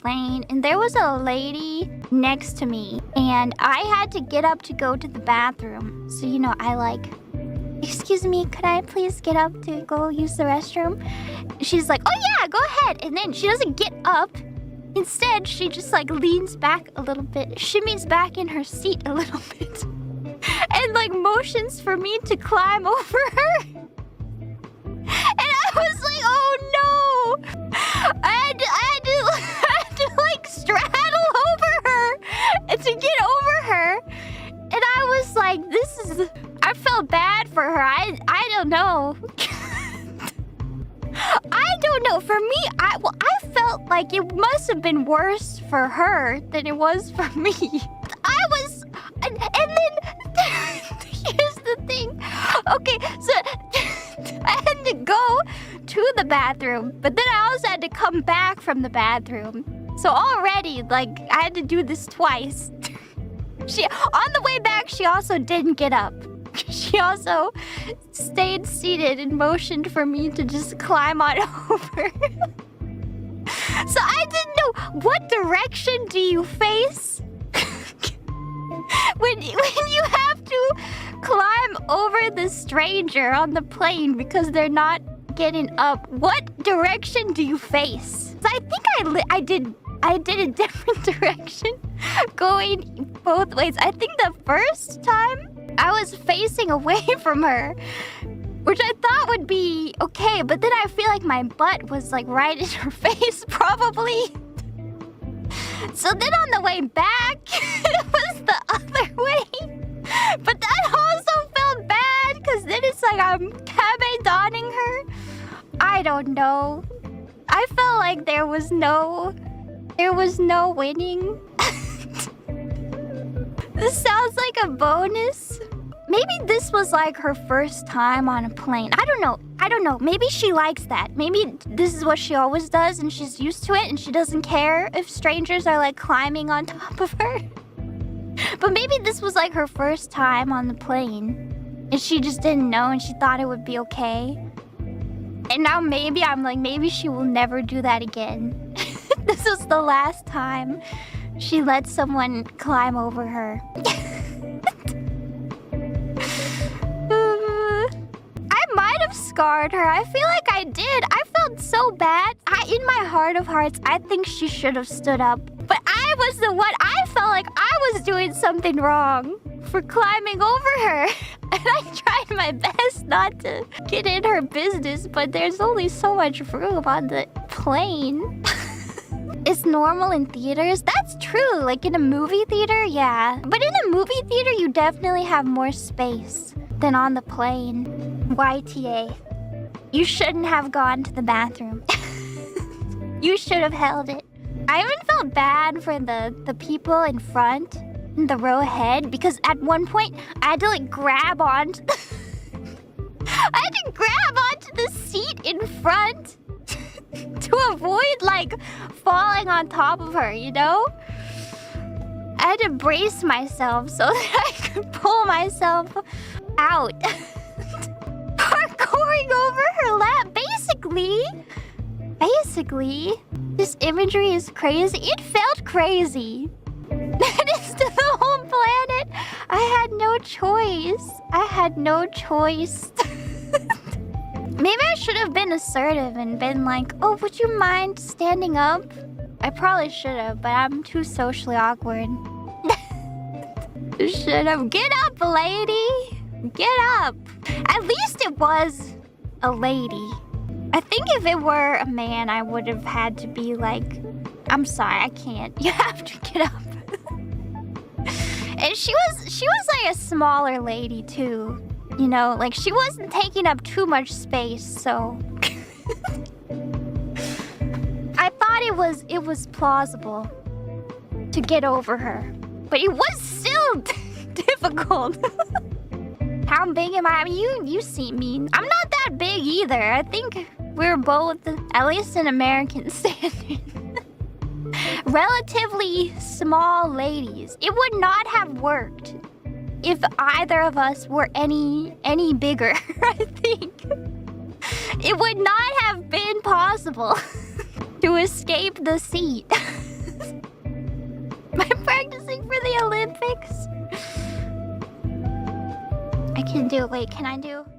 plane, and there was a lady next to me, and I had to get up to go to the bathroom. So, I like, excuse me, could I please get up to go use the restroom? She's like, oh yeah, go ahead. And then she doesn't get up. Instead, she just like leans back a little bit, shimmies back in her seat a little bit, and like motions for me to climb over her. And I was like, oh no! I had to like straddle over her and to get over her. And I was like, I felt bad for her. I don't know. I don't know. For me, I felt like it must have been worse for her than it was for me. And then here's the thing. Okay, so I had to go to the bathroom, but then I also had to come back from the bathroom. So already, like, I had to do this twice. On the way back, she also didn't get up. She also stayed seated and motioned for me to just climb on over. So I didn't know, what direction do you face when you have to climb over the stranger on the plane because they're not getting up? What direction do you face? So I think I did a different direction, going both ways. I think the first time I was facing away from her, which I thought would be okay, but then I feel like my butt was like right in her face, probably. So then on the way back, it was the other way. But that also felt bad, because then it's like I'm donning her. I don't know. I felt like there was no winning. This sounds like a bonus. Maybe this was like her first time on a plane. I don't know. Maybe she likes that. Maybe this is what she always does and she's used to it and she doesn't care if strangers are like climbing on top of her. But maybe this was like her first time on the plane and she just didn't know and she thought it would be okay. And now maybe I'm like, maybe she will never do that again. This was the last time she let someone climb over her. I might have scarred her. I feel like I did. I felt so bad. In my heart of hearts, I think she should have stood up. But I was the one. I felt like I was doing something wrong for climbing over her. And I tried my best not to get in her business, but there's only so much room on the plane. It's normal in theaters. That's true. Like in a movie theater, yeah. But in a movie theater, you definitely have more space than on the plane. YTA. You shouldn't have gone to the bathroom. You should have held it. I even felt bad for the people in front, in the row ahead, because at one point, I had to like grab onto... I had to grab onto the seat in front to avoid like falling on top of her, you know? I had to brace myself so that I could pull myself out. Parkouring over her lap, basically. This imagery is crazy. It felt crazy. That is to the whole planet. I had no choice. Maybe I should have been assertive and been like, oh, would you mind standing up? I probably should have, but I'm too socially awkward. Should have. Get up, lady. Get up. At least it was a lady. I think if it were a man, I would have had to be like, I'm sorry, I can't. You have to get up. And she was like a smaller lady too. You know, like she wasn't taking up too much space, so I thought it was plausible to get over her. But it was still difficult. How big am I? I mean, you see me. I'm not that big either. I think we're both, at least in American standards, relatively small ladies. It would not have worked if either of us were any bigger, I think. It would not have been possible to escape the seat. I can do. Wait, can I do?